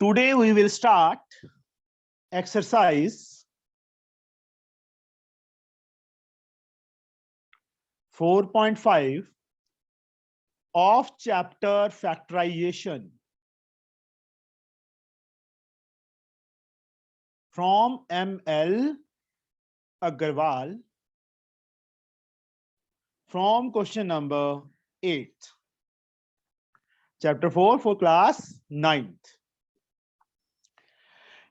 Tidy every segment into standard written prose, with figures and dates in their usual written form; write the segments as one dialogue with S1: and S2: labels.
S1: Today we will start exercise 4.5 of chapter factorization from M.L. Agarwal from question number 8. Chapter 4 for class 9th.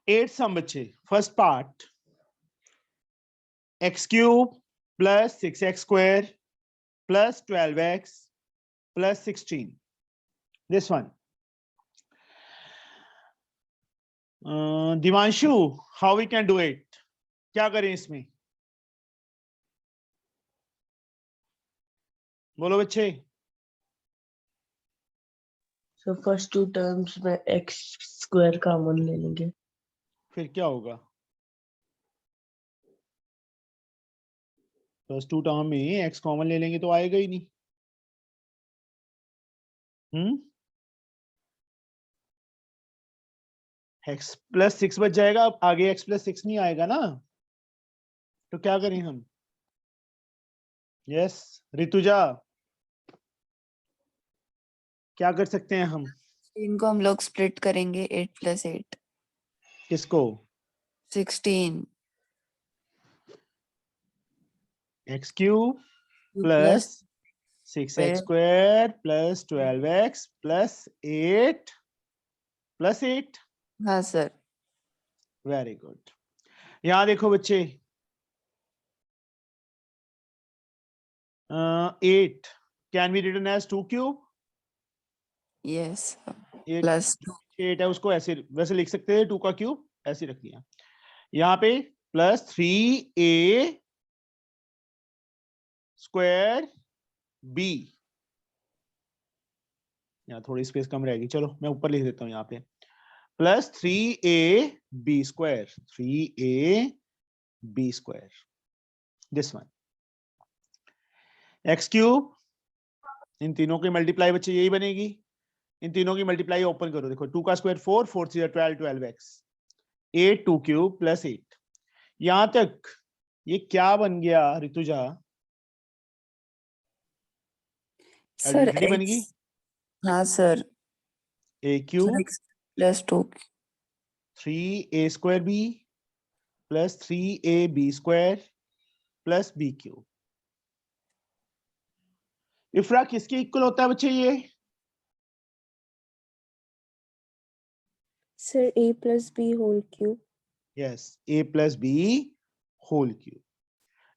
S1: 8 sum बच्चे. First part, x cube plus 6x square plus 12x plus 16. This one. Divanshu, how we can do it? क्या करें इसमें? बोलो बच्चे.
S2: So first two terms में x square common ले लेंगे.
S1: फिर क्या होगा? फर्स्ट टू टर्म में x कॉमन ले लेंगे तो आएगा ही नहीं. x प्लस 6 बच जाएगा. अब आगे x प्लस 6 नहीं आएगा ना, तो क्या करें हम? यस ऋतुजा, क्या कर सकते हैं हम?
S3: इनको हम लोग स्प्लिट करेंगे 8 + 8.
S1: किसको?
S3: 16
S1: x cube plus 6x square plus 12x plus 8 plus 8.
S3: हाँ सर.
S1: Very good. यहां देखो बच्चे, 8 can be written as 2 cube.
S3: Yes.
S1: एक
S3: +2
S1: 8 है उसको ऐसे वैसे लिख सकते हैं, 2 का क्यूब ऐसे रख लिया. यहाँ पे प्लस 3a स्क्वायर b. यहाँ थोड़ी स्पेस कम रहेगी, चलो मैं ऊपर लिख देता हूँ. यहाँ पे plus 3a b square, 3a b square. This one. X cube, इन तीनों की मल्टीप्लाई बच्चे यही बनेगी. इन तीनों की मल्टीप्लाई ओपन करो. देखो 2 का स्क्वायर 4, 4 3 12, 12x, 8 2 क्यूब प्लस 8. यहां तक ये क्या बन गया ऋतुजा?
S3: सर.
S1: आइडेंटिटी बन गई.
S3: हाँ sir.
S1: a cube
S3: +2
S1: 3a square b plus 3ab square plus b cube. इफ्रा किसके इक्वल होता है बच्चे ये?
S4: Sir a plus b whole cube.
S1: Yes, a plus b whole cube.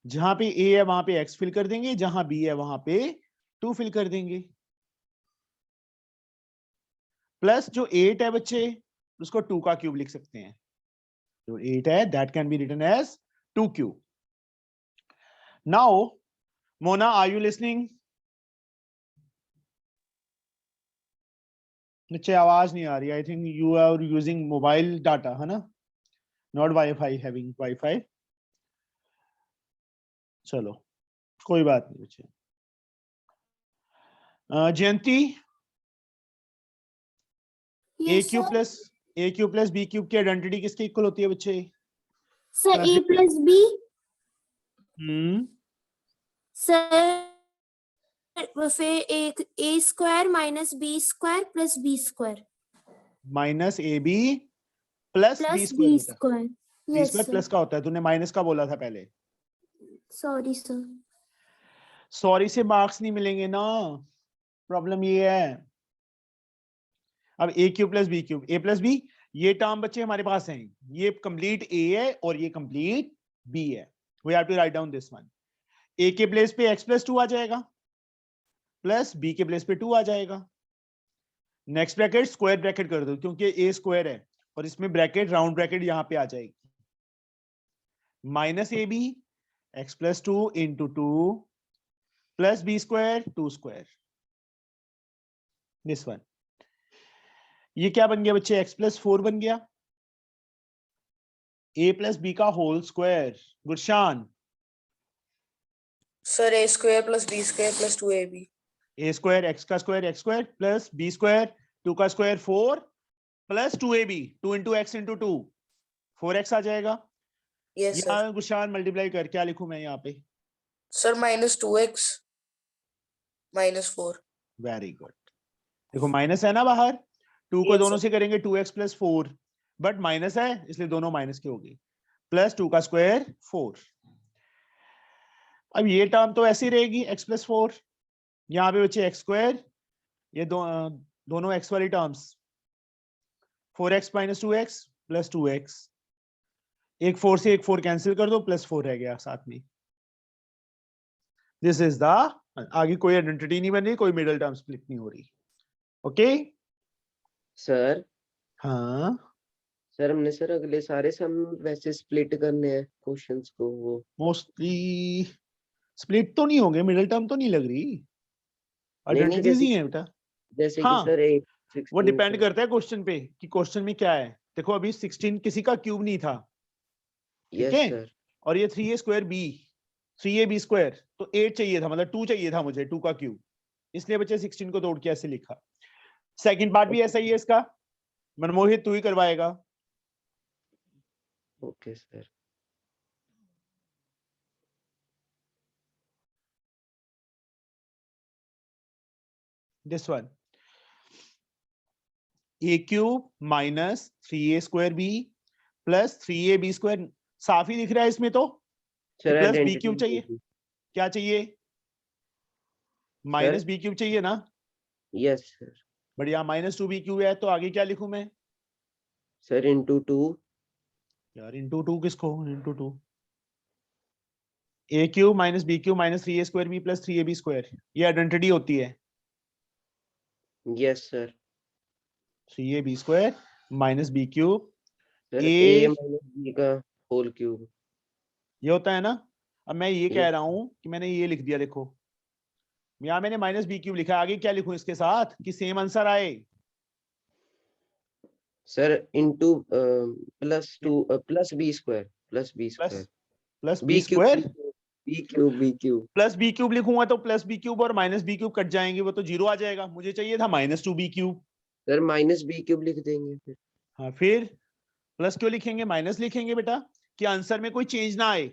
S1: जहां पे a है वहां पे x फिल कर देंगे, जहां b है वहां पे 2 फिल कर देंगे. प्लस जो 8 है बच्चे उसको 2 का क्यूब लिख सकते हैं. जो 8 है that can be written as 2 cube. Now Mona, are you listening? नीचे आवाज नहीं आ रही. I think you are using mobile data, है ना? Not wifi, having wifi. चलो कोई बात नहीं बच्चे. Jayanti, A cube plus B cube की आइडेंटिटी किसके इक्वल होती है बच्चे?
S5: Sir a plus b. Sir फिर एक a square minus b square plus b square
S1: minus A B plus B
S5: plus b
S1: square.
S5: Square.
S1: B
S5: yes
S1: square
S5: sir.
S1: Plus का होता है, तूने माइनस का बोला था पहले.
S5: Sorry sir.
S1: सॉरी से मार्क्स नहीं मिलेंगे ना, प्रॉब्लम ये है. अब ए क्यूब प्लस बी क्यूब, ए प्लस बी, ये टर्म बच्चे हमारे पास हैं. ये कंप्लीट ए है और ये कंप्लीट बी है. We have to write down this one. A के प्लेस पे x प्लस 2 आ जाएगा, प्लस बी के प्लेस पे 2 आ जाएगा. नेक्स्ट ब्रैकेट स्क्वायर ब्रैकेट कर दो, क्योंकि ए स्क्वायर है और इसमें ब्रैकेट राउंड ब्रैकेट यहां पे आ जाएगी. Minus A B x plus 2 into 2 plus B square 2 square. This one. ये क्या बन गया बच्चे? x प्लस 4 बन गया. a प्लस बी का whole square. Gurshan,
S2: sir a square plus b square plus 2ab.
S1: a square x का square x square plus B square 2 का square 4 plus 2ab 2 into x into 2 4x आ जाएगा।
S6: Yes sir.
S1: यहाँ Gushan multiply कर क्या लिखूं मैं यहाँ पे?
S6: Sir -2x -4।
S1: Very good. देखो माइनस है ना बाहर, 2 को
S6: Yes,
S1: दोनों
S6: sir.
S1: से करेंगे 2x + 4, बट माइनस है इसलिए दोनों माइनस के हो गए, प्लस 2 का स्क्वायर 4। अब ये टर्म तो ऐसी रहेगी x + 4, यहाँ पे बचे x², ये दोनों x वाली टर्म्स 4x - 2x + 2x, एक 4 से एक 4 कैंसिल कर दो, +4 रह गया साथ में। दिस इज द, आगे कोई आइडेंटिटी नहीं बन रही, कोई मिडिल टर्म स्प्लिट नहीं हो रही। ओके
S7: सर
S1: हाँ
S7: सर हमने सर अगले सारे सम वैसे स्प्लिट करने हैं क्वेश्चंस को, वो
S1: मोस्टली स्प्लिट तो नहीं होंगे, मिडिल टर्म तो नहीं लग रही,
S7: नहीं,
S1: आइडेंटिटीज ही है बेटा।
S7: जैसे
S1: हाँ,
S7: कि सर
S1: वो डिपेंड करता है क्वेश्चन पे कि क्वेश्चन में क्या है। देखो अभी 16 किसी का क्यूब नहीं था, ठीक
S7: यस
S1: है,
S7: सर।
S1: और ये 3a² b 3ab², तो 8 चाहिए था, मतलब 2 चाहिए था मुझे, 2 का क्यूब, इसलिए बच्चे 16 को तोड़ के ऐसे लिखा। सेकंड पार्ट भी ऐसा ही है इसका, मनमोहित तू ही करवाएगा।
S7: Okay sir.
S1: This one a³ - 3a² b + 3ab², साफ ही दिख रहा है इसमें तो,
S7: सर
S1: प्लस
S7: आइडेंटिटी
S1: b³ चाहिए, क्या चाहिए? -b³ चाहिए ना,
S7: यस सर।
S1: बट यहाँ -2b³ है, तो आगे क्या लिखूं मैं?
S7: सर into 2
S1: यार into 2 किसको? into 2 a³ - b³ - 3a² b + 3ab², ये आइडेंटिटी होती है।
S7: Yes sir.
S1: 3ab² - b³
S7: sir
S1: a,
S7: a - b का होल क्यूब।
S1: ये होता है ना। अब मैं ये कह
S7: Yes.
S1: रहा हूं कि मैंने ये लिख दिया, देखो यहाँ मैंने -b³ लिखा, आगे क्या लिखूं इसके साथ कि सेम आंसर आए?
S7: Sir into +2 +b²
S1: plus b²
S7: b³
S1: b³ लिखूंगा तो +b³ और -b³ कट जाएंगे, वो तो 0 आ जाएगा, मुझे चाहिए था -2b³।
S7: सर -b³ लिख देंगे फिर।
S1: हाँ, फिर प्लस क्यों लिखेंगे, माइनस लिखेंगे बेटा, कि आंसर में कोई चेंज ना आए।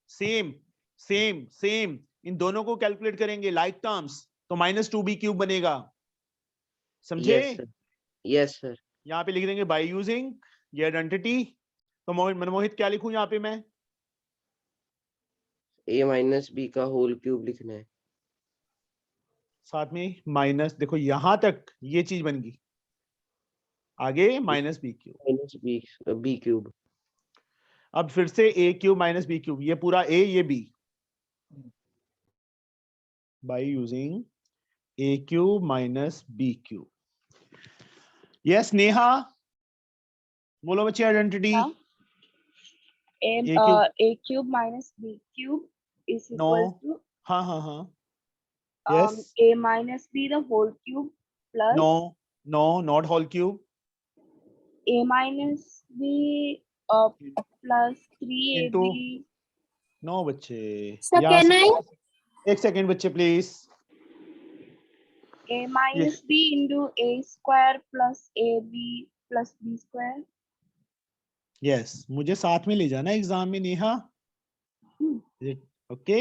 S1: सेम सेम सेम इन दोनों को कैलकुलेट करेंगे लाइक टर्म्स, तो -2b³ बनेगा, समझे?
S7: Yes sir. Yes sir.
S1: यहाँ पे लिख देंगे बाय यूजिंग ये आइडेंटिटी। तो मनमोहित क्या लिखूं यहाँ पे मैं?
S7: a - b का होल क्यूब लिखना है।
S1: साथ में माइनस, देखो यहां तक ये चीज बन गई, आगे -b³।
S7: b³
S1: अब फिर से a³ - b³, ये पूरा a ये b, by using a³ - b³। Yes Neha, बोलो बच्चे आइडेंटिटी।
S4: हाँ। a³ minus b³ is
S1: No.
S4: equal to
S1: हाँ हाँ हाँ, yes,
S4: a minus b the whole cube plus
S1: no, not whole cube,
S4: a minus b plus 3ab
S1: into, no बच्चे,
S5: Sir,
S1: यहाँ
S5: can
S1: से
S5: I?
S1: एक सेकेंड बच्चे please,
S4: a minus b into a square plus ab plus b square.
S1: Yes मुझे साथ में ले जाना एग्जाम में नेहा, ओके।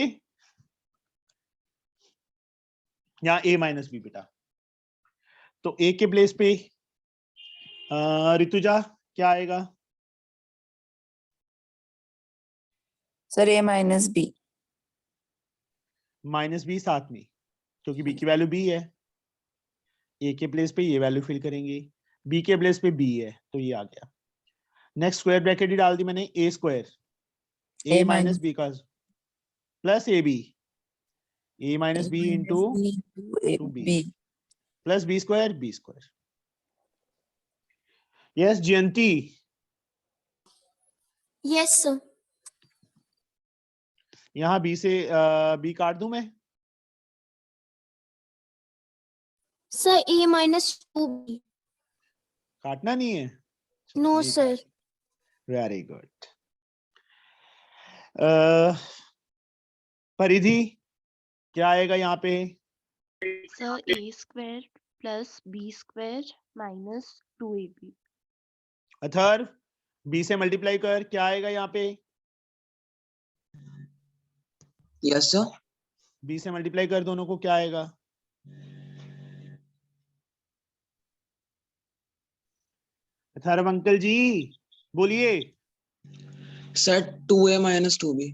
S1: यहाँ a - b बेटा, तो a के प्लेस पे ऋतुजा क्या आएगा?
S3: Sir a - b।
S1: -b साथ में, क्योंकि b की वैल्यू b है, a के प्लेस पे ये वैल्यू फिल करेंगे, b के प्लेस पे b है, तो ये आ गया। नेक्स्ट स्क्वायर ब्रैकेट ही डाल दी मैंने, a² a - b का plus ab, a - b into b plus b²। Yes Jayanti,
S5: Yes, sir.
S1: यहाँ b से b काट दूं मैं?
S5: Sir, a minus 2b.
S1: काटना नहीं है?
S5: No,
S1: नहीं
S5: sir.
S1: Very good. परिधि क्या आएगा यहाँ पे?
S8: Sir a²
S4: plus b square minus 2ab.
S1: Atharva b से मल्टीप्लाई कर, क्या आएगा यहाँ पे?
S8: Yes sir.
S1: b से मल्टीप्लाई कर दोनों को, क्या आएगा? अथर्व अंकल जी बोलिए।
S8: Sir 2a minus 2b।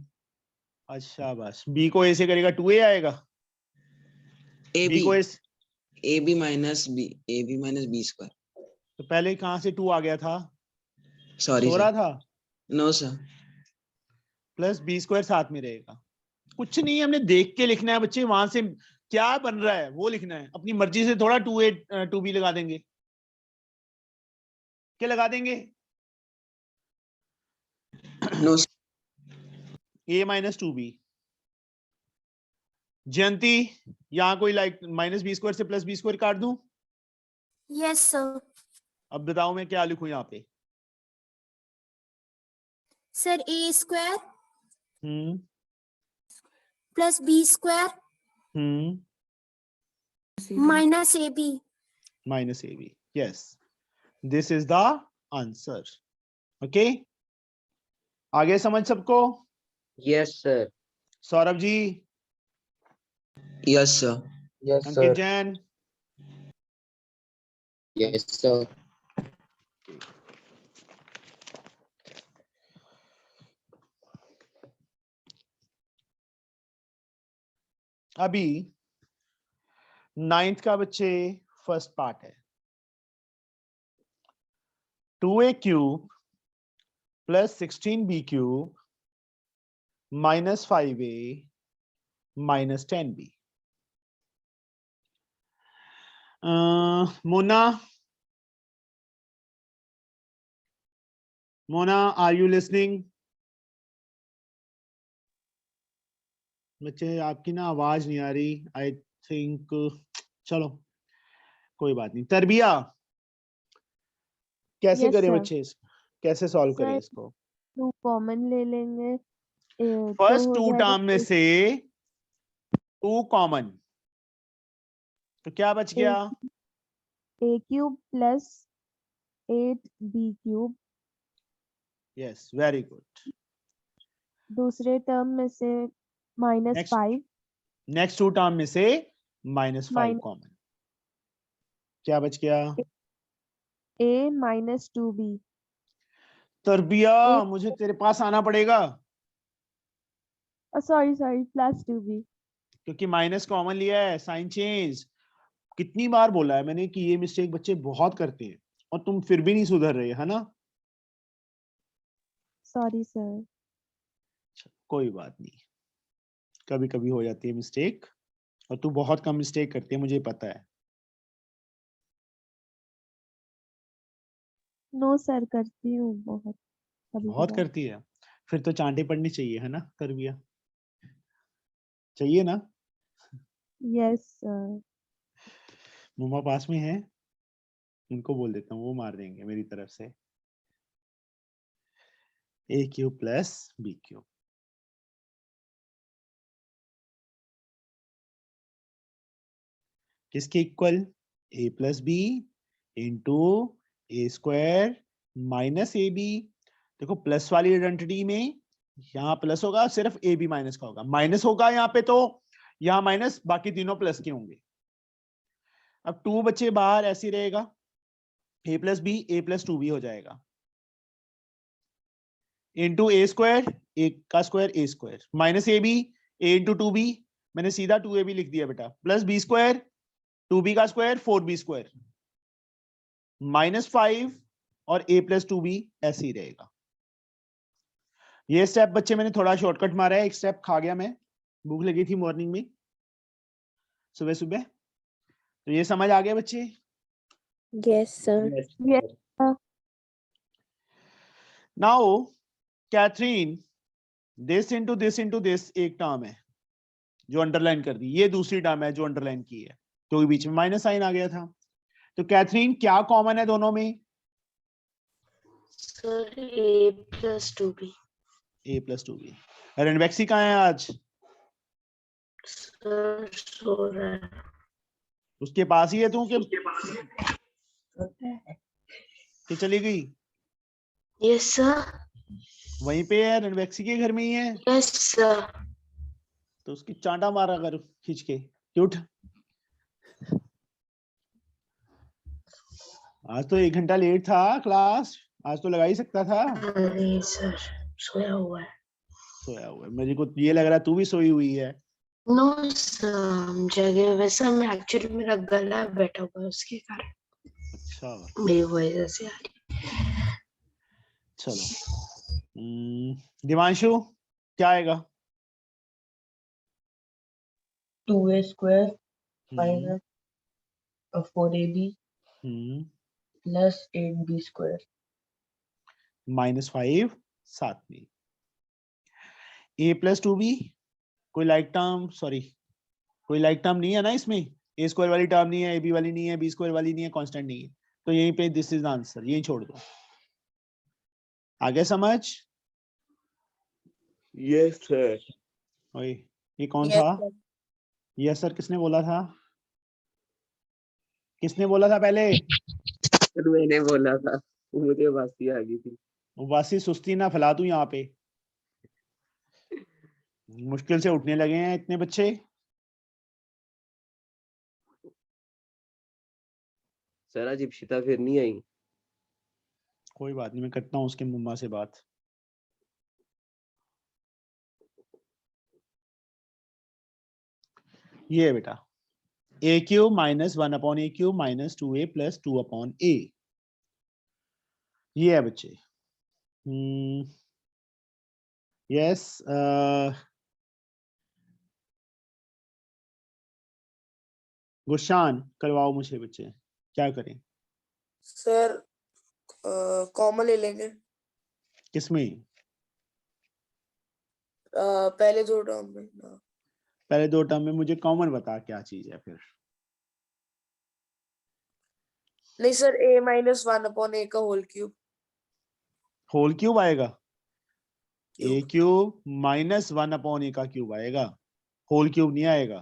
S1: अच्छा बस, b को a से करेगा 2a आएगा,
S8: ए
S1: b
S8: बी
S1: को a
S8: A B minus B square.
S1: तो पहले कहाँ से 2 आ गया था?
S8: सॉरी
S1: सो रहा
S8: सर।
S1: था,
S8: no sir.
S1: Plus b square साथ में रहेगा। कुछ नहीं, हमने देख के लिखना है बच्चे, वहां से क्या बन रहा है वो लिखना है, अपनी मर्जी से थोड़ा 2a 2b लगा देंगे। क्या लगा देंगे?
S8: No
S1: a minus 2b। जयंती यहाँ कोई लाइक माइनस b स्क्वायर से प्लस b स्क्वायर काट दूं?
S5: Yes sir.
S1: अब बताओ मैं क्या लिखूं यहाँ पे?
S5: Sir A square
S1: hmm
S5: plus B square minus A B.
S1: minus ab. Yes, this is the answer. Okay, आगे समझ सबको?
S7: Yes sir.
S1: Saurabh ji,
S8: yes sir.
S7: Yes
S1: Ankit Jain,
S7: yes sir.
S1: अभी 9th का बच्चे फर्स्ट पार्ट है। 2a cube plus 16b cube minus 5a minus 10b। Mona, are you listening? बच्चे आपकी ना आवाज नहीं आ रही, आई थिंक। चलो कोई बात नहीं। तरबिया, कैसे
S4: Yes,
S1: करें
S4: sir.
S1: बच्चे इसको, कैसे सॉल्व करें
S4: Sir,
S1: इसको?
S4: 2 कॉमन ले लेंगे,
S1: फर्स्ट
S4: तो
S1: 2
S4: हो जाएगा
S1: टर्म में से 2 कॉमन, तो क्या बच गया?
S4: a cube plus 8b cube.
S1: Yes, very good.
S4: दूसरे टर्म में से माइनस
S1: Next.
S4: 5।
S1: नेक्स्ट 2 टर्म में से -5
S4: Minus-
S1: कॉमन, क्या बच गया?
S4: a minus 2b।
S1: तरबिया,
S4: A-
S1: मुझे तेरे पास आना पड़ेगा,
S4: सॉरी प्लस 2b।
S1: क्योंकि माइनस कॉमन लिया है। साइन चेंज, कितनी बार बोला है मैंने कि ये मिस्टेक बच्चे बहुत करते हैं, और तुम फिर भी नहीं सुधर रहे, है ना?
S4: Sorry sir.
S1: कोई बात नहीं, कभी कभी हो जाती है मिस्टेक, और तू बहुत कम मिस्टेक करती है, मुझे पता है।
S4: नो सर, करती हूँ बहुत
S1: बहुत
S4: कभी-कभार।
S1: करती है, फिर तो चांटे पड़नी चाहिए, है ना तरबिया? चाहिए ना?
S4: Yes sir.
S1: मम्मा पास में है, उनको बोल देता हूँ, वो मार देंगे मेरी तरफ से। a cube plus b cube, किसके इक्वल? a plus B into A square minus A b. देखो प्लस वाली आइडेंटिटी में यहाँ प्लस होगा, सिर्फ ए बी माइनस का होगा, माइनस होगा यहाँ पे, तो यहाँ माइनस, बाकी तीनों प्लस के होंगे। अब 2 बच्चे बाहर, ऐसे रहेगा, a plus B A plus 2b हो जाएगा, इंटू ए स्क्वायर, ए का square A square, minus A B A into 2b, मैंने सीधा 2ab लिख दिया बेटा, प्लस बी स्क्वायर 2b का स्क्वायर 4b स्क्वायर -5 और a प्लस 2b ऐसे ही रहेगा। ये स्टेप बच्चे मैंने थोड़ा शॉर्टकट मारा है, एक स्टेप खा गया मैं, भूख लगी थी मॉर्निंग में, सुबह सुबह। तो ये समझ आ गया बच्चे?
S2: Yes sir.
S1: Now Catherine, this into this एक टर्म है जो अंडरलाइन कर दी, ये दूसरी टर्म है जो अंडरलाइन की है, क्योंकि बीच में माइनस साइन आ गया था। तो कैथरीन, क्या कॉमन है दोनों में?
S2: Sir a plus 2b।
S1: a plus 2b। रणवैक्सी कहाँ है आज?
S2: सर सो रहा है।
S1: उसके पास ही है तू कि चली गई?
S2: Yes sir.
S1: वहीं पे है, रणवैक्सी के घर में ही है,
S2: यस सर।
S1: तो उसकी चांटा मारा कर खींच के कि उठ। आज तो 1 घंटा लेट था क्लास, आज तो लगा ही सकता था।
S2: नहीं सर, सोया हुआ है।
S1: सोया हुआ है, मेरे को ये लग रहा है तू भी सोई हुई है।
S2: नो सर, जगह वैसा मैं एक्चुअली मेरा गला बैठा हुआ है उसके कारण
S1: अच्छा
S2: मेरी वजह से आ रही।
S1: चलो। दिवांशु क्या आएगा?
S2: 2a square
S1: हम्म,
S2: minus 4ab plus 8b square.
S1: -5 साथ में a + 2b, कोई लाइक टर्म, सॉरी कोई लाइक टर्म नहीं है ना इसमें, a स्क्वायर वाली टर्म नहीं है, ab वाली नहीं है, b स्क्वायर वाली नहीं है, कांस्टेंट नहीं है, तो यहीं पे दिस इज द आंसर, यही छोड़ दो। आगे समझ?
S7: Yes sir.
S1: ओए ये कौन
S6: Yes,
S1: था?
S6: sir.
S1: यस सर किसने बोला था? किसने बोला था पहले?
S7: सर मैंने बोला था, मुझे वासी आ गई थी।
S1: वासी सुस्ती ना फैला तू यहाँ पे, मुश्किल से उठने लगे हैं इतने बच्चे।
S7: सर आज इप्शिता फिर नहीं आई।
S1: कोई बात नहीं, मैं करता हूँ उसके मम्मा से बात। ये है बेटा a³ - 1/a³ - 2a + 2/a, ये है बच्चे। यस गुशान करवाओ मुझे बच्चे, क्या करें?
S6: सर कॉमन ले लेंगे।
S1: किसमें?
S6: पहले 2 टर्म में। हाँ।
S1: पहले 2 टर्म में मुझे कॉमन बता क्या चीज है फिर।
S6: नहीं सर, a - 1/a का होल क्यूब।
S1: होल क्यूब आएगा,
S6: क्यूब।
S1: a³ - 1/a का क्यूब आएगा, होल क्यूब नहीं आएगा।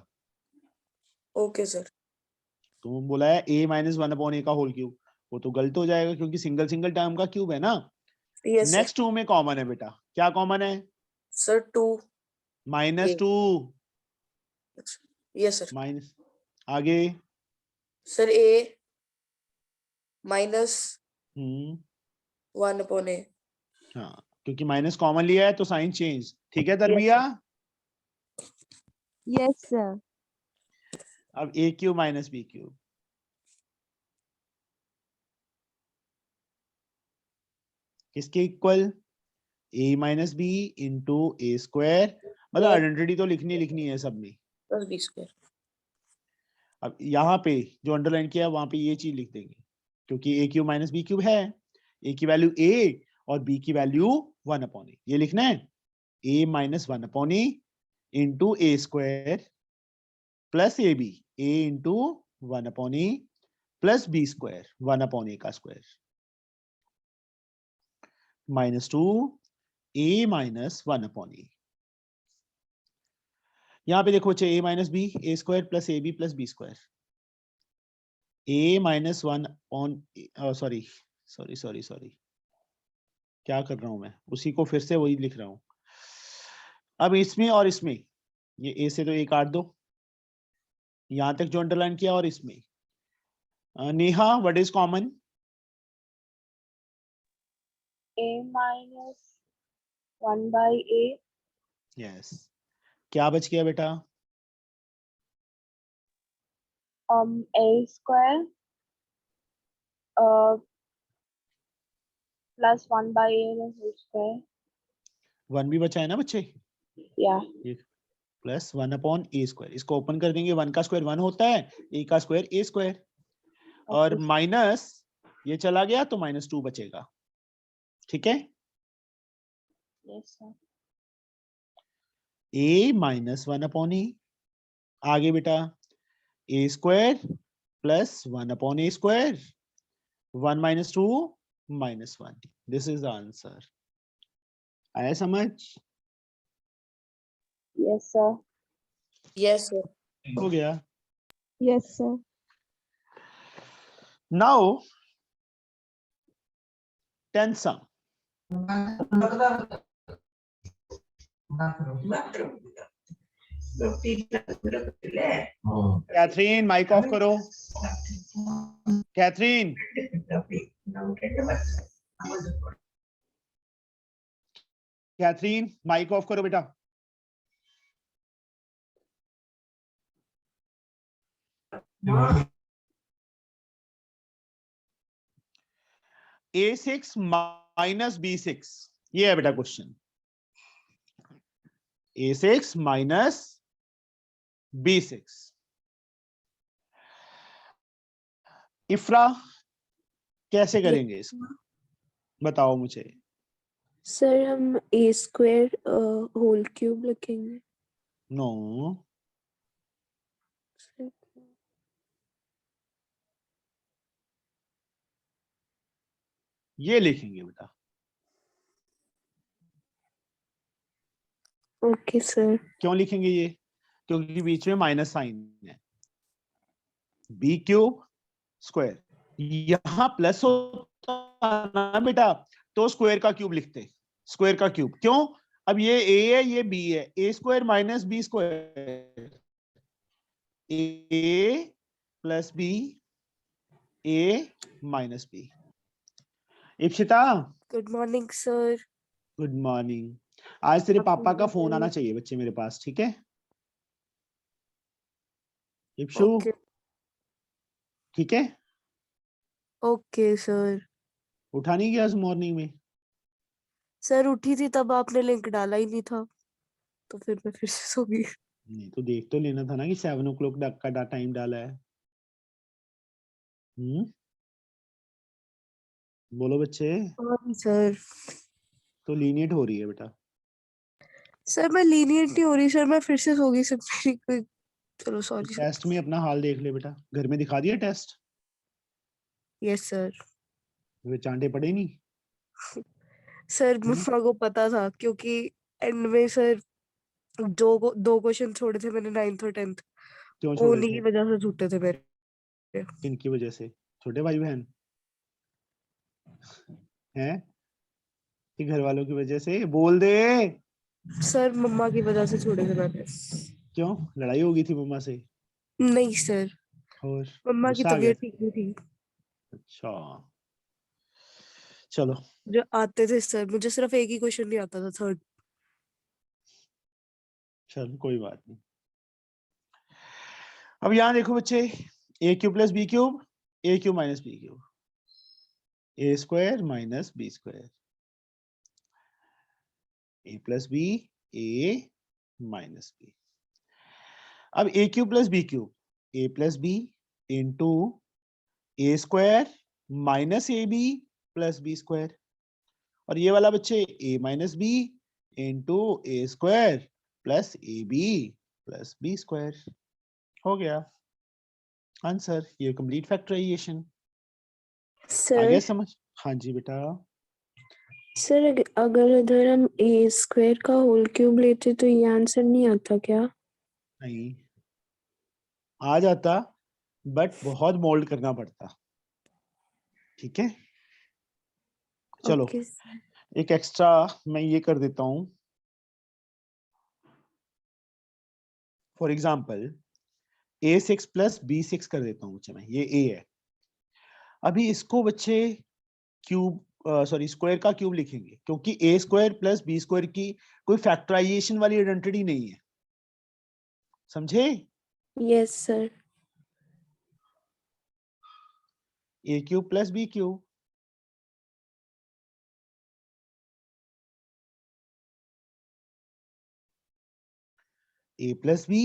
S6: Okay sir.
S1: तुम बोला है a - 1/a का होल क्यूब, वो तो गलत हो जाएगा क्योंकि सिंगल सिंगल टर्म का क्यूब है ना।
S6: Yes sir.
S1: नेक्स्ट 2 में कॉमन है बेटा, क्या कॉमन है?
S6: सर 2।
S1: -2
S6: yes sir.
S1: माइनस, आगे
S6: सर a - 1/a।
S1: हाँ क्योंकि माइनस कॉमन लिया है तो साइन चेंज, ठीक है तरबिया।
S4: Yes, sir.
S1: अब a³ - b³ किसके इक्वल? a - b into a square, मतलब
S6: Yes.
S1: आइडेंटिटी तो लिखनी है सब में।
S6: Plus b square.
S1: अब यहाँ पे जो अंडरलाइन किया वहां पे ये चीज लिख देंगे क्योंकि a³ - b³ है, a की वैल्यू a और b की वैल्यू 1/a, ये लिखना है a - 1/a into a square plus ab, a into 1/a plus b square 1/a का स्क्वायर -2 a - 1/a। यहाँ पे देखो बच्चे a - b, a square plus ab plus b square, a - 1 sorry क्या कर रहा हूं मैं, उसी को फिर से वही लिख रहा हूं। अब इसमें और इसमें ये a से तो a काट दो, यहां तक जो अंडरलाइन किया, और इसमें Neha what is common?
S4: A minus 1/a
S1: yes, क्या बच गया बेटा?
S4: a square plus 1/a the whole square.
S1: 1 भी बचा है ना बच्चे,
S4: Yeah.
S1: प्लस 1/a स्क्वायर, इसको ओपन कर देंगे, 1 का स्क्वायर 1 होता है, a का स्क्वायर a स्क्वायर, और
S4: Okay.
S1: माइनस ये चला गया तो -2 बचेगा, ठीक है।
S4: Yes, sir.
S1: a - 1/a, आगे बेटा a स्क्वायर प्लस 1/a स्क्वायर, 1 - 2 -1, दिस इज द आंसर। आया समझ?
S4: Yes, sir.
S6: Yes sir.
S1: हो गया।
S4: Yes, sir.
S1: Now 10th sum. Catherine mic off करो. कैथरीन कैथरीन माइक ऑफ करो बेटा. A6 माइनस B6 ये है बेटा क्वेश्चन. A6 minus B6. इफ्रा कैसे करेंगे इसको बताओ मुझे.
S2: सर हम ए स्क्वायर होल क्यूब लिखेंगे.
S1: नो ये लिखेंगे बेटा.
S2: Okay sir.
S1: क्यों लिखेंगे ये? क्योंकि बीच में माइनस साइन है. B cube square. यहां प्लस होता ना बेटा तो स्क्वायर का क्यूब लिखते. स्क्वायर का क्यूब क्यों? अब ये ए है ये बी है. A square minus B square. A plus B a minus b. Ipsita
S2: good morning sir.
S1: Good morning. आज तेरे पापा का फोन आना चाहिए बच्चे मेरे पास. ठीक है इप्शु?
S2: ओके.
S1: ठीक है.
S2: Okay sir.
S1: उठा नहीं गया आज मॉर्निंग में?
S2: सर उठी थी तब आपने लिंक डाला ही नहीं था तो फिर मैं फिर से सो गई.
S1: नहीं तो देख तो लेना था ना कि 7 o'clock का टाइम डाला है. बोलो बच्चे.
S2: सर
S1: तो लीनियट हो रही है बेटा.
S2: सर मैं लीनियंट नहीं हो रही सर. मैं फिर से सो गई सर. मेरी कोई चलो सॉरी सर.
S1: टेस्ट में अपना हाल देख ले बेटा. घर में दिखा दिया टेस्ट?
S2: Yes sir.
S1: वे चांटे पड़े नहीं?
S2: सर मम्मा को पता था क्योंकि एंड में सर दो क्वेश्चन छोड़े थे मैंने 9th और 10th.
S1: क्यों छोड़े
S2: उन्हीं
S1: थे?
S2: की वजह से छूटे थे मेरे.
S1: किनकी वजह से? छोटे भाई बहन हैं कि घर वालों की वजह से? बोल दे.
S2: सर मम्मा की वजह से छोड़े थे मैंने.
S1: क्यों लड़ाई हो गई थी मम्मा से?
S2: नहीं सर.
S1: और
S2: मम्मा की
S1: गुस्सा आ गया?
S2: तबीयत ठीक नहीं थी.
S1: अच्छा चलो.
S2: जो आते थे सर मुझे सिर्फ एक ही क्वेश्चन नहीं आता था. थर्ड.
S1: चलो कोई बात नहीं. अब यहां देखो बच्चे. A cube plus B cube A cube minus B cube. A square minus B square. A plus B a minus b. अब ए cube plus B cube A plus B into A square minus A B plus B square. और ये वाला बच्चे a minus B into A square plus A B plus B square. हो गया answer. ये complete factorisation. आ गया
S2: sir
S1: समझ? हाँ जी बेटा.
S2: सर अगर इधर हम ए स्क्वायर का होल क्यूब लेते तो ये आंसर नहीं आता क्या?
S1: नहीं आ जाता बट बहुत मोल्ड करना पड़ता. ठीक है चलो.
S2: ओके.
S1: एक एक्स्ट्रा मैं ये कर देता हूं. For example A6 plus B6 कर देता हूं बच्चे मैं. ये A है. अभी इसको बच्चे क्यूब सॉरी स्क्वायर का क्यूब लिखेंगे क्योंकि A square plus B square की कोई फैक्टराइजेशन वाली आइडेंटिटी नहीं है. समझे?
S2: Yes sir.
S1: A cube plus B cube. A plus B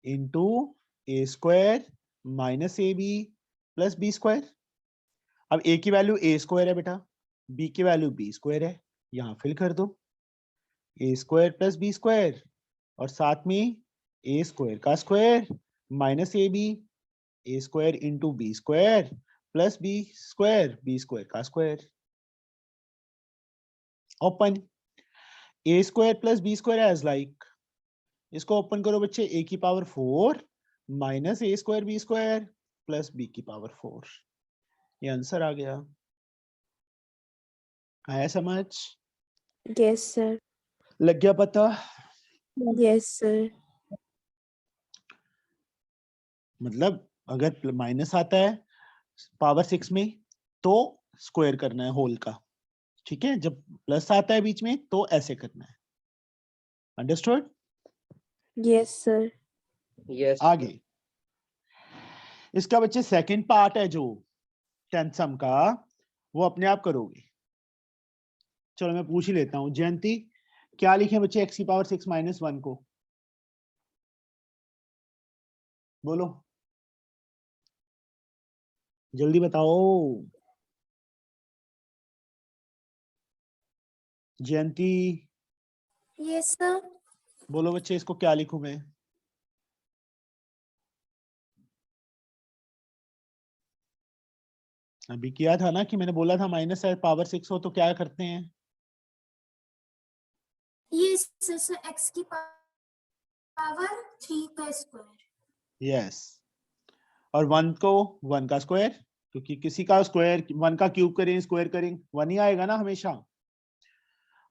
S1: into A square minus A B plus B square. अब ए की वैल्यू ए स्क्वायर है बेटा. बी की वैल्यू बी स्क्वायर है. यहां फिल कर दो. A square plus B square और साथ में ए स्क्वायर का square minus a square into b square plus B square का square. Open. A square plus B square as like. इसको ओपन करो बच्चे. ए की power 4 minus a square b square plus b की power 4. ये answer आ गया। आया समझ?
S2: Yes sir.
S1: लग गया पता?
S2: Yes sir.
S1: मतलब अगर माइनस आता है पावर 6 में तो स्क्वायर करना है होल का, ठीक है? जब प्लस आता है बीच में तो ऐसे करना है। अंडरस्टूड?
S2: Yes sir.
S7: यस
S1: आगे इसका बच्चे सेकंड पार्ट है जो 10th सम का, वो अपने आप करोगे। चलो मैं पूछ ही लेता हूँ। जयंती क्या लिखे बच्चे x की पावर 6 माइनस 1 को? बोलो जल्दी बताओ। जयंती
S5: यस सर।
S1: बोलो बच्चे इसको क्या लिखूं मैं? अभी किया था ना कि मैंने बोला था माइनस है पावर 6 हो तो क्या करते हैं?
S5: यस सर, x की पावर 3 का स्क्वायर।
S1: यस। और 1 को 1 का स्क्वायर, क्योंकि किसी का स्क्वायर 1 का क्यूब करें स्क्वायर करें 1 ही आएगा ना हमेशा।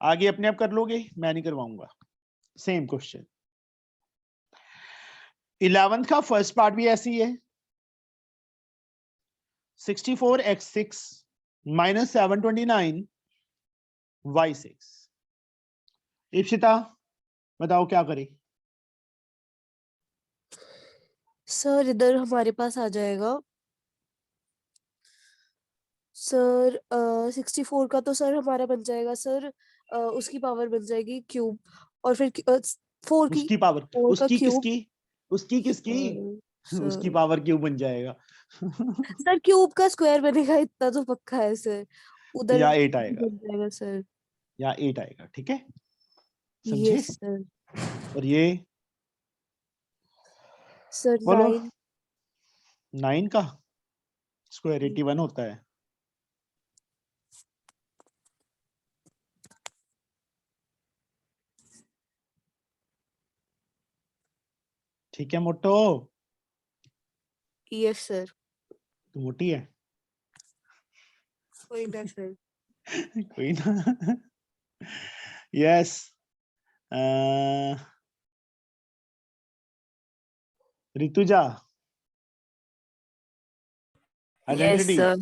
S1: आगे अपने आप कर लोगे, मैं नहीं करवाऊंगा। सेम क्वेश्चन 11th का फर्स्ट पार्ट भी ऐसी है। 64x6 minus 729 y6। इप्सिता बताओ क्या करें?
S2: सर इधर हमारे पास आ जाएगा सर 64 का तो सर हमारा बन जाएगा सर उसकी पावर बन जाएगी क्यूब और फिर 4 की
S1: उसकी पावर
S2: 4 का
S1: उसकी
S2: क्यूब।
S1: किसकी? उसकी किसकी? उसकी
S2: सर
S1: पावर क्यूब बन जाएगा।
S2: सर क्यूब का स्क्वायर बनेगा इतना तो पक्का है सर। उधर
S1: या 8 आएगा,
S2: बन जाएगा सर।
S1: या 8 आएगा, ठीक है? समझे?
S2: Yes sir.
S1: और ये
S2: सर
S1: बोलो
S2: 9।
S1: 9 का स्क्वायर 81 होता है। ठीक है मोटो?
S2: Yes sir.
S1: तू मोटी है?
S2: कोई ना सर।
S1: कोई ना। Yes. Rituja
S3: yes
S1: identity
S3: sir.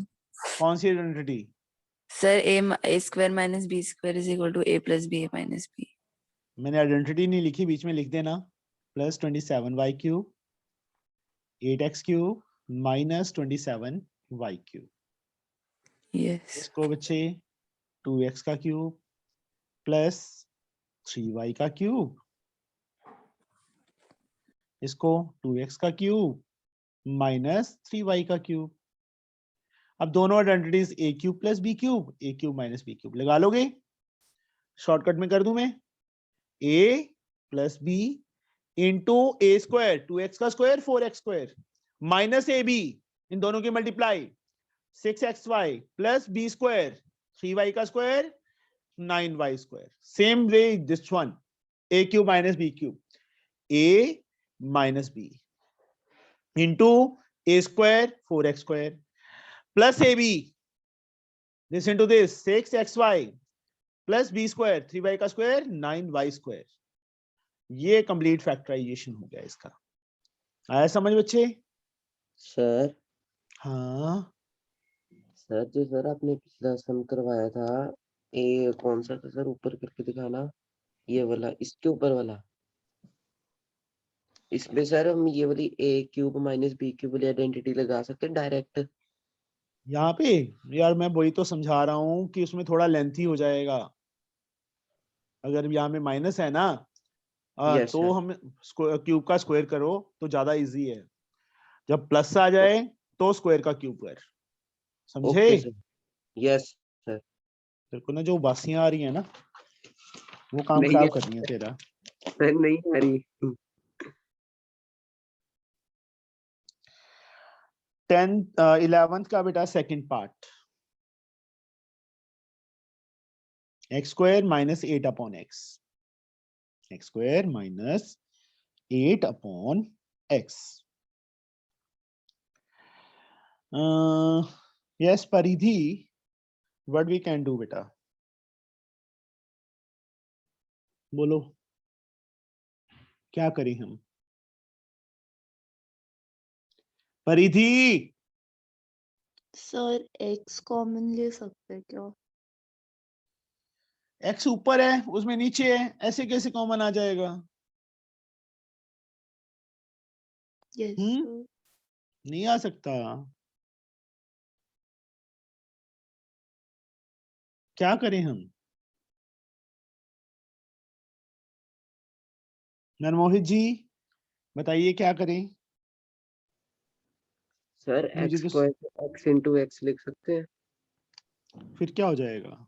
S1: कौन सी identity?
S3: Sir a square minus b square is equal to a plus b a minus b।
S1: मैंने आइडेंटिटी नहीं लिखी, बीच में लिख देना। Plus 27y cube 8x cube minus 27y cube.
S3: Yes.
S1: इसको बच्चे 2x का क्यूब प्लस 3y का क्यूब, इसको 2x का क्यूब माइनस 3y का क्यूब। अब दोनों identities a cube plus b cube, a cube minus b cube लगा लोगे। शॉर्टकट में कर दूं मैं, a plus b into A square 2x का स्क्वायर 4x स्क्वायर माइनस ए बी, इन दोनों की multiply 6xy plus b square 3y का square 9y square. Same way this one, a cube minus b cube, a minus b into a square 4x square plus ab, this into this 6xy plus b square 3y का square 9y square. ये complete factorisation हो गया इसका। आया समझ बच्चे?
S7: Sir.
S1: हाँ
S7: sir जो सर आपने पिछला सम करवाया था, ए कौन सा था सर? ऊपर करके दिखाना, ये वाला, इसके ऊपर वाला। इसमें सर हम ये वाली ए क्यूब माइनस बी क्यूब वाली आइडेंटिटी लगा सकते हैं डायरेक्ट?
S1: यहाँ पे यार मैं वही तो समझा रहा हूँ कि उसमें थोड़ा लेंथी हो जाएगा। अगर यहाँ में माइनस है ना
S7: यस
S1: तो
S7: सर।
S1: हम क्यूब का स्क्वायर करो तो ज्यादा इजी है। जब प्लस आ जाए तो स्क्वायर का क्यूब कर। समझे?
S7: Okay sir. Yes sir.
S1: तेरे को ना जो उबासियां आ रही है ना वो काम
S7: नहीं
S1: खराब
S7: है
S1: कर रही है तेरा।
S7: सर, नहीं आ रही।
S1: 11th का बेटा second part, x square minus 8 upon x, x square minus 8 upon x. Yes, Paridhi, what we can do बेटा? बोलो क्या करें हम? परिधि,
S3: सर x कॉमन ले सकते हैं क्या?
S1: x ऊपर है उसमें नीचे है, ऐसे कैसे कॉमन आ जाएगा?
S3: यस
S1: नहीं आ सकता। क्या करें हम? मनमोहित जी बताइए क्या करें?
S7: सर
S1: मुझे
S7: एक्स
S1: तो
S7: स्क्वायर को एक्स इंटू एक्स लिख सकते हैं।
S1: फिर क्या हो जाएगा?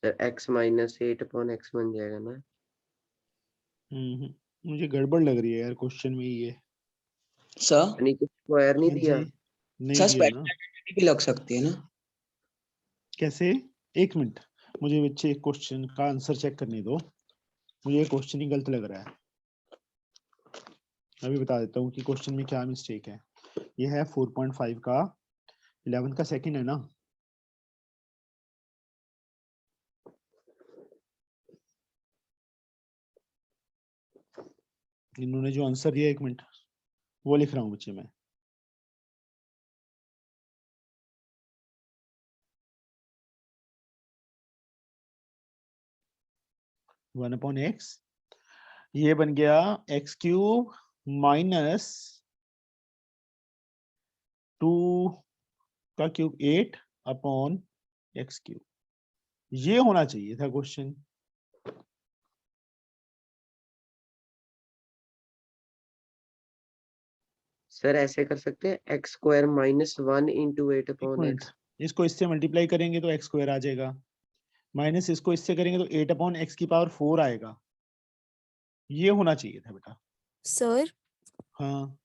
S7: Sir x minus 8 upon x बन जाएगा ना।
S1: मुझे गड़बड़ लग रही है यार क्वेश्चन में ये।
S8: सर
S7: यानी कि स्क्वायर नहीं
S1: हाँ
S7: दिया।
S1: जी, नहीं
S8: सर
S1: दिया
S8: स्पेशल
S1: ना।
S8: आइडेंटिटी भी लग सकती है ना।
S1: कैसे? एक मिनट, मुझे बच्चे क्वेश्चन का आंसर चेक करने दो। मुझे क्वेश्चन ही गलत लग रहा है। अभी बता देता हूँ कि क्वेश्चन में क्या मिस्टेक है। ये है 4.5 का 11 का सेकंड है ना। इन्होंने जो आंसर दिया, एक मिनट वो लिख रहा हूँ बच्चे मैं। वन अपॉन एक्स, ये बन गया एक्स क्यूब माइनस 2 का क्यूब 8 अपॉन एक्स क्यूब। ये होना चाहिए था क्वेश्चन।
S7: सर ऐसे कर सकते हैं एक्स स्क्वायर माइनस 1 इंटू 8
S1: एक
S7: अपॉन
S1: मिनट,
S7: एक्स।
S1: इसको इससे मल्टीप्लाई करेंगे तो एक्स स्क्वायर आ जाएगा, माइनस इसको इससे करेंगे तो 8 अपॉन एक्स की पावर 4 आएगा। ये होना चाहिए था बेटा।
S2: सर
S1: हाँ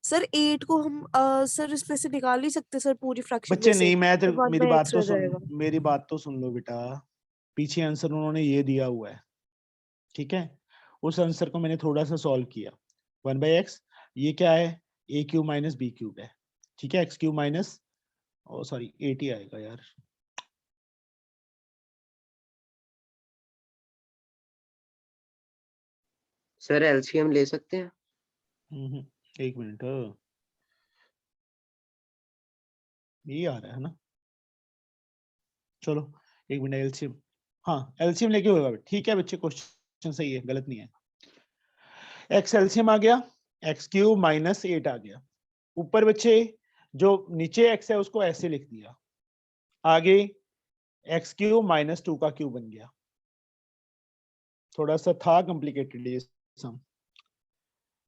S2: सर 8 को हम सर इसमें से निकाल नहीं सकते सर, पूरी फ्रैक्शन में
S1: बच्चे,
S2: से
S1: नहीं मैं
S2: तो 1
S1: मेरी
S2: बाय
S1: बात
S2: x
S1: तो
S2: रह
S1: सुन,
S2: जाएगा।
S1: मेरी बात तो सुन लो बेटा। पीछे आंसर उन्होंने ये दिया हुआ है, ठीक है। उस आंसर को मैंने थोड़ा सा सॉल्व किया। 1/x, ये क्या है? a cube minus B cube है, ठीक है। X cube minus, oh sorry 8 ही आएगा यार।
S7: सर एलसीएम ले सकते हैं।
S1: एक मिनट, ये आ रहा है ना। चलो एक मिनट, एलसीएम, हाँ एलसीएम लेके होगा, ठीक है बच्चे, क्वेश्चन सही है, गलत नहीं है। एक्स एलसीएम आ गया, एक्स क्यूब माइनस 8 आ गया। ऊपर बच्चे जो नीचे एक्स है उसको ऐसे लिख दिया, आगे एक्स क्यूब माइनस 2 का क्यूब बन गया। थोड़ा सा था कॉम्प्लिकेटेड ये sum.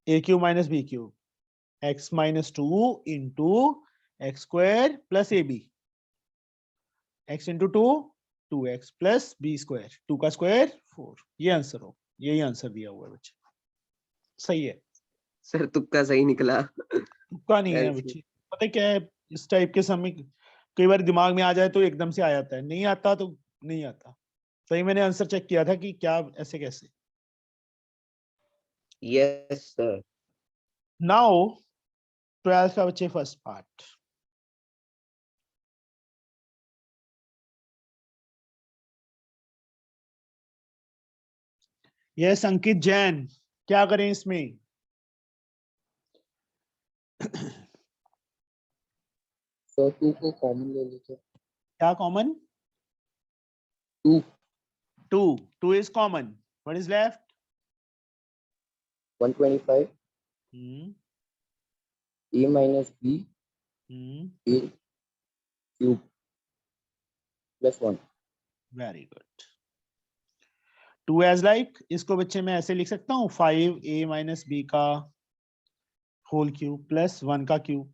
S1: A cube minus B cube, x minus 2 into x square plus A B, x into 2 2x plus B square, 2 का स्क्वायर 4। ये आंसर हो, यही आंसर दिया हुआ है बच्चे, सही है।
S7: सर तुक्का सही निकला।
S1: तुक्का नहीं है
S7: LCM
S1: बच्चे, पता है क्या है, इस टाइप के समय कई बार दिमाग में आ जाए तो एकदम से आ जाता है, नहीं आता तो नहीं आता। सही मैंने आंसर चेक किया था कि क्या ऐसे कैसे।
S7: Yes sir.
S1: नाउ 12th का बच्चे first part. Yes Ankit Jain, क्या करें इसमें?
S9: सर 2 को कॉमन ले लीजिए।
S1: क्या common?
S9: 2
S1: 2 is common. What is left?
S9: 125 a minus b a cube plus 1।
S1: Very good. 2 as like, इसको बच्चे मैं ऐसे लिख सकता हूँ 5a minus b का होल क्यूब प्लस 1 का क्यूब।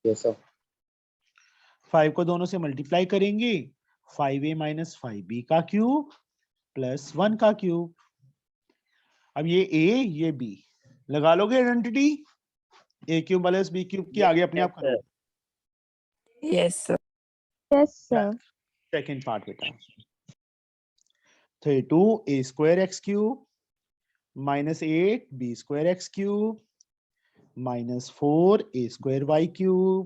S9: Yes sir.
S1: 5 को दोनों से मल्टीप्लाई करेंगे, 5a minus 5b का क्यूब प्लस 1 का क्यूब। अब ये a ये b लगा लोगे identity, a cube plus b cube की, आगे अपने आप करो।
S3: Yes sir.
S4: Yes, sir.
S1: Second part बेटा, 32a square x cube minus 8b square x cube -4a²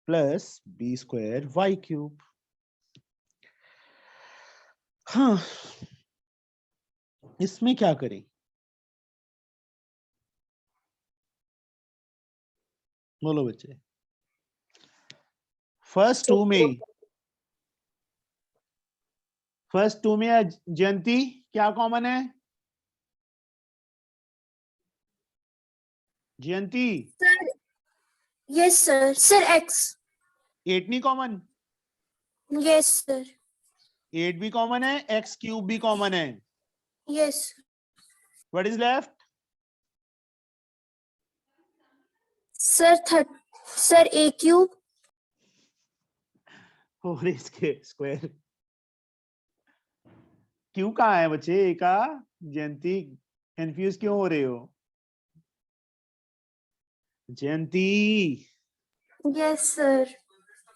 S1: plus b² हाँ, इसमें क्या करें? बोलो बच्चे। फर्स्ट टू में जयंती क्या कॉमन है? Jayanti
S5: sir yes sir, sir x
S1: 8 नहीं कॉमन?
S5: यस सर,
S1: 8 भी कॉमन है, x³ भी कॉमन है।
S5: Yes
S1: what is left?
S5: Sir sir a³
S1: और इसके स्क्वायर। क्यों कहाँ है बच्चे ए का? जयंती कंफ्यूज क्यों हो रहे हो? जयंती
S5: यस सर,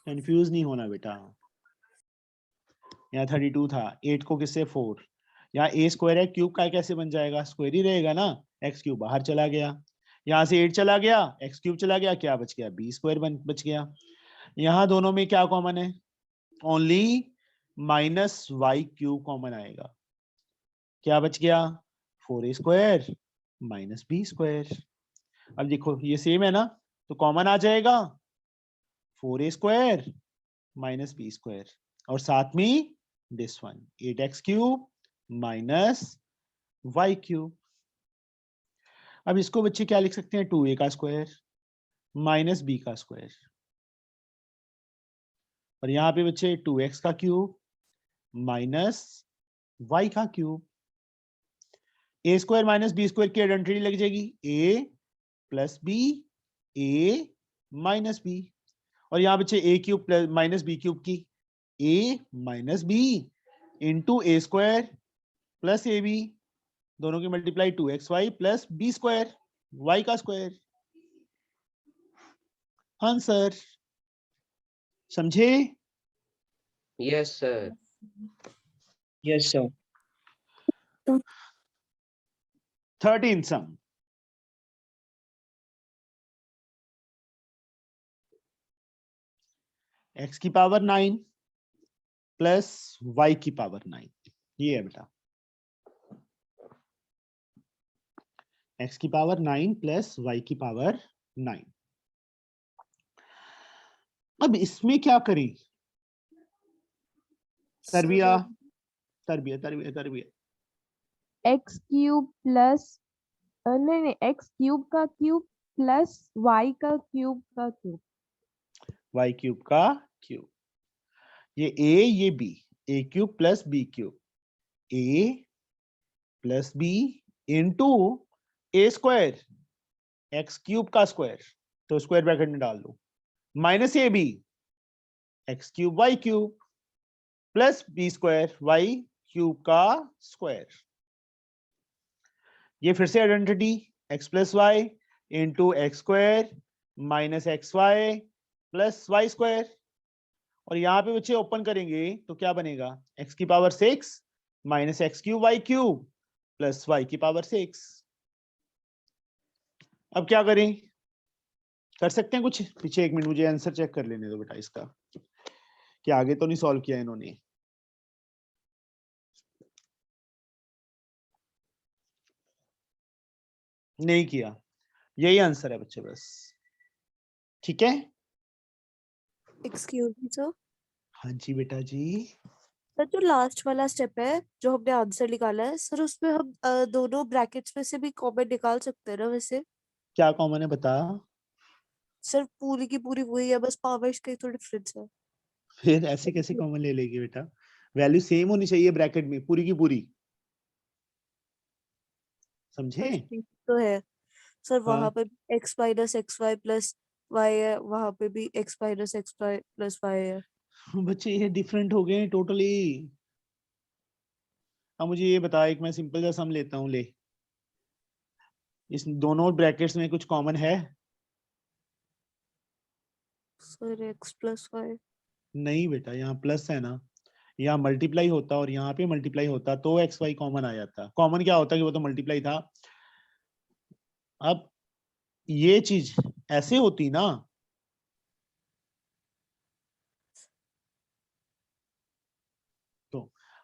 S1: कंफ्यूज नहीं होना बेटा। यहाँ 32 था, 8 को किससे 4, यहाँ a² है, क्यूब का कैसे बन जाएगा? स्क्वायर ही रहेगा ना। x³ बाहर चला गया, यहाँ से 8 चला गया, x³ चला गया, क्या बच गया? b² बच गया। यहाँ दोनों में क्या कॉमन है? ओनली -y³ कॉमन आएगा। क्या बच गया? 4a² -b²। अब देखो ये सेम है ना, तो कॉमन आ जाएगा 4a² -b² और साथ में दिस वन 8x³ -y³। अब इसको बच्चे क्या लिख सकते हैं? 2a² -b²। और यहाँ पे बच्चे 2x³ -y³। a² -b² की आइडेंटिटी लग जाएगी, a + b a - b। और यहाँ बच्चे a³ -b³ की a - b into a² + ab, दोनों की मल्टीप्लाई 2xy + b² y²। हाँ सर, समझे?
S7: Yes sir.
S8: Yes sir.
S1: 13 सम। x⁴ 9 + y⁴ 9, ये है बेटा। x⁴ 9 + y⁴ 9। अब इसमें क्या करें? तरबिया तरबिया तरबिया तरबिया।
S10: x³ प्लस नहीं x³ का क्यूब प्लस y³ का क्यूब।
S1: y³ का क्यूब, ये a ये b, a³ + b³ a + b into a² x³ का स्क्वायर, तो स्क्वायर ब्रैकेट में डाल दो, -ab x³ y³ + b² y³ का स्क्वायर। ये फिर से identity x + y into x² -xy + y²। और यहाँ पे बच्चे ओपन करेंगे तो क्या बनेगा? x⁴ 6 -x³ y³ + y⁴ 6। अब क्या करें? कर सकते हैं कुछ? पीछे 1 मिनट मुझे आंसर चेक कर लेने दो बेटा इसका, कि आगे तो नहीं सॉल्व किया इन्होंने। नहीं किया, यही आंसर है बच्चे बस। ठीक है?
S2: एक्सक्यूज मी सर,
S1: हाँ जी बेटा जी।
S2: सर जो लास्ट वाला स्टेप है जो हमने आंसर निकाला है सर, उसमें हम दोनों ब्रैकेट्स में से भी कॉमन निकाल सकते हैं ना वैसे?
S1: क्या कॉमन है बता?
S2: सर पूरी की पूरी वही है, बस पावर्स का ही तो डिफरेंस है।
S1: फिर ऐसे कैसे कॉमन ले लेगी बेटा? वैल्यू सेम होनी चाहिए ब्रैकेट में, पूरी की पूरी। समझे?
S2: तो है सर, वहां
S1: हाँ
S2: पे x - xy + y है, वहां पे भी x - xy + y है।
S1: बच्चे ये डिफरेंट हो गए टोटली। अब मुझे ये बता, एक मैं सिंपल सा सम लेता हूँ, ले। इस दोनों ब्रैकेट्स में कुछ कॉमन है?
S2: Sir x + y।
S1: नहीं बेटा, यहाँ प्लस है ना, यहाँ मल्टीप्लाई होता और यहाँ पे मल्टीप्लाई होता तो एक्स वाई कॉमन आ जाता। कॉमन क्या होता कि वो तो मल्टीप्लाई था। अब ये चीज ऐसे होती ना, तो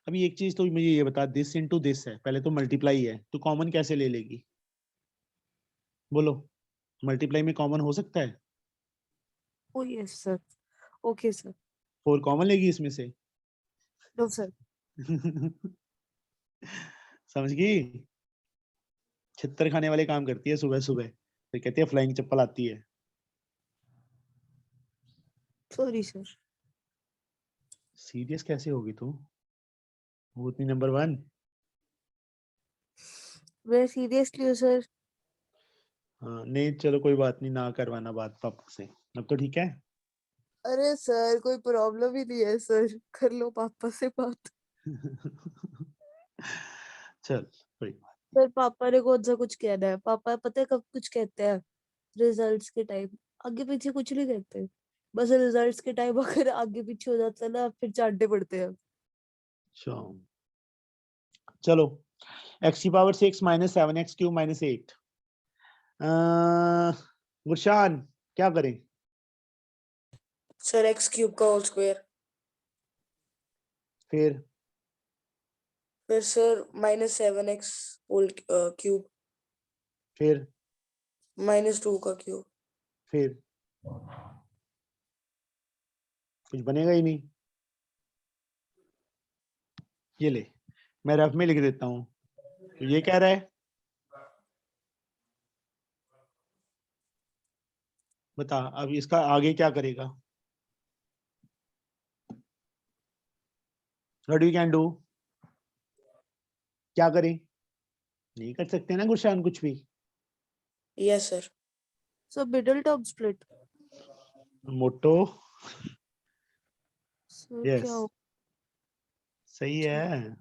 S1: अभी एक चीज तो मुझे ये बता, दिस इनटू दिस है, पहले तो मल्टीप्लाई है, तो कॉमन कैसे ले लेगी? बोलो, मल्टीप्लाई में कॉमन हो सकता है?
S2: ओ yes sir, okay sir,
S1: 4 common लेगी इसमें से?
S2: नो सर,
S1: समझ गई? छित्तर खाने वाले काम करती है सुबह सुबह, फिर कहती है फ्लाइंग चप्पल आती है।
S2: Sorry sir.
S1: सीरियस कैसे होगी तू? भूतनी नंबर 1।
S2: मैं सीरियसली हूँ सर।
S1: हाँ नहीं चलो कोई बात नहीं, ना करवाना बात पापा से, अब तो ठीक है।
S2: अरे सर कोई प्रॉब्लम ही नहीं है सर, कर लो पापा से बात।
S1: चल कोई बात।
S2: सर पापा ने कौन सा कुछ कहना है, पापा पता है कब कुछ कहते हैं? रिजल्ट्स के टाइम, आगे पीछे कुछ नहीं कहते, बस रिजल्ट्स के टाइम अगर आगे पीछे हो जाता है ना फिर डांटने पड़ते हैं।
S1: चलो x की power 6 minus 7x cube minus 8। Gurshan क्या करें?
S6: सर एक्स क्यूब का होल स्क्वायर,
S1: फिर
S6: सर -7x होल क्यूब,
S1: फिर
S6: -2 का क्यूब।
S1: फिर कुछ बनेगा ही नहीं। ये ले, मैं रफ में लिख देता हूँ, तो ये कह रहा है, बता अब इसका आगे क्या करेगा? What we can do? क्या करें? नहीं कर सकते ना गुरशान कुछ भी।
S6: Yes sir.
S2: So middle term split.
S1: मोटो
S2: सर
S1: यस
S2: क्या हो?
S1: सही है।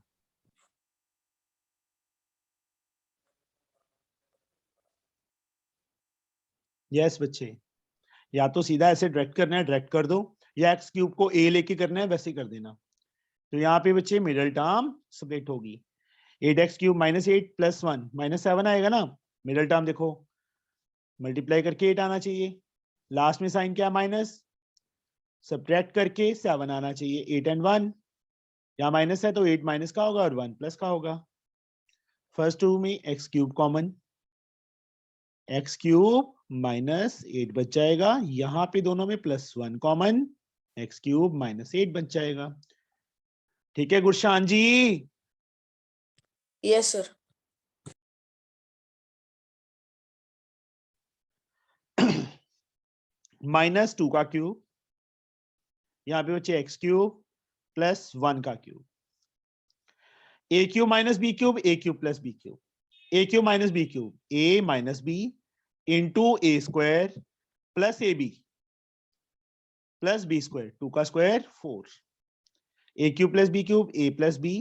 S1: यस बच्चे, या तो सीधा ऐसे डायरेक्ट करना है, डायरेक्ट कर दो, या एक्स क्यूब को ए लेके करना है वैसे कर देना। तो यहाँ पे बच्चे मिडिल टर्म स्प्लिट होगी, 8x क्यूब माइनस 8 प्लस 1 -7 आएगा ना। मिडिल टर्म देखो, मल्टीप्लाई करके 8 आना चाहिए, लास्ट में साइन क्या माइनस, सब्ट्रैक्ट करके 7 आना चाहिए। 8 एंड 1, यहाँ माइनस है तो 8 माइनस का होगा और 1 प्लस का होगा। फर्स्ट टू में x cube common, x cube minus 8 बच जाएगा, यहाँ पे दोनों में +1 कॉमन, एक्स क्यूब माइनस 8 बच जाएगा। ठीक है गुरशान जी?
S6: Yes sir.
S1: -2 का क्यूब, यहाँ पे बच्चे एक्स क्यूब +1 का cube, A cube minus B cube, A cube plus B cube, A cube minus B cube, A minus B into A square plus A B plus B square, 2 का square 4, A cube plus B cube, A plus B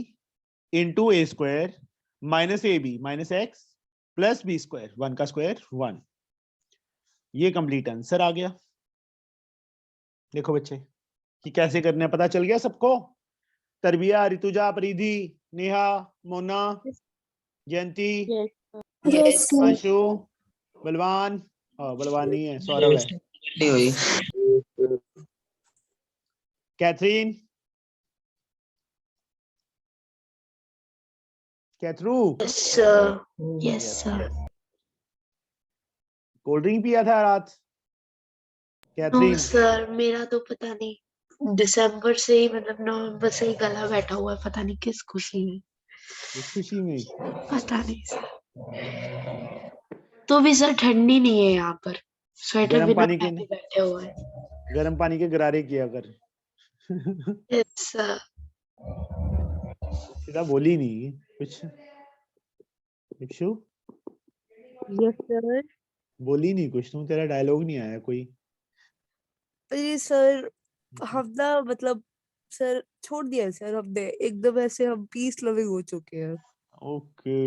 S1: into A square minus A B minus x plus B square, 1 का square 1। ये complete answer आ गया। देखो बच्चे कि कैसे करना है, पता चल गया सबको? Tarbiya, Rituja, Paridhi, Neha, Mona, Jayanti,
S5: yes sir.
S1: आशु, बलवान, बलवान नहीं है, सौरभ है,
S8: नहीं हुई।
S1: कैथरीन, कैथरू,
S5: yes sir. Yes sir.
S1: Cold drink पिया था रात?
S5: नो
S1: कैथरीन
S5: सर, मेरा तो पता नहीं दिसंबर से ही, मतलब नवंबर से ही गला बैठा हुआ है, पता नहीं किस खुशी में,
S1: इस खुशी में?
S5: पता नहीं सर। तो भी सर ठंडी नहीं है यहाँ पर, स्वेटर
S1: गर्म
S5: बिना
S1: पानी के,
S5: पहने बैठे हुए हैं।
S1: गर्म पानी के गरारे किया कर।
S5: Yes sir.
S1: सीधा बोली नहीं कुछ, इक्षु
S2: यस सर।
S1: बोली नहीं कुछ, तुम, तेरा डायलॉग नहीं आया कोई।
S2: अरे सर हम ना मतलब सर छोड़ दिया है सर हमने, एकदम ऐसे हम पीस लविंग हो चुके हैं।
S1: ओके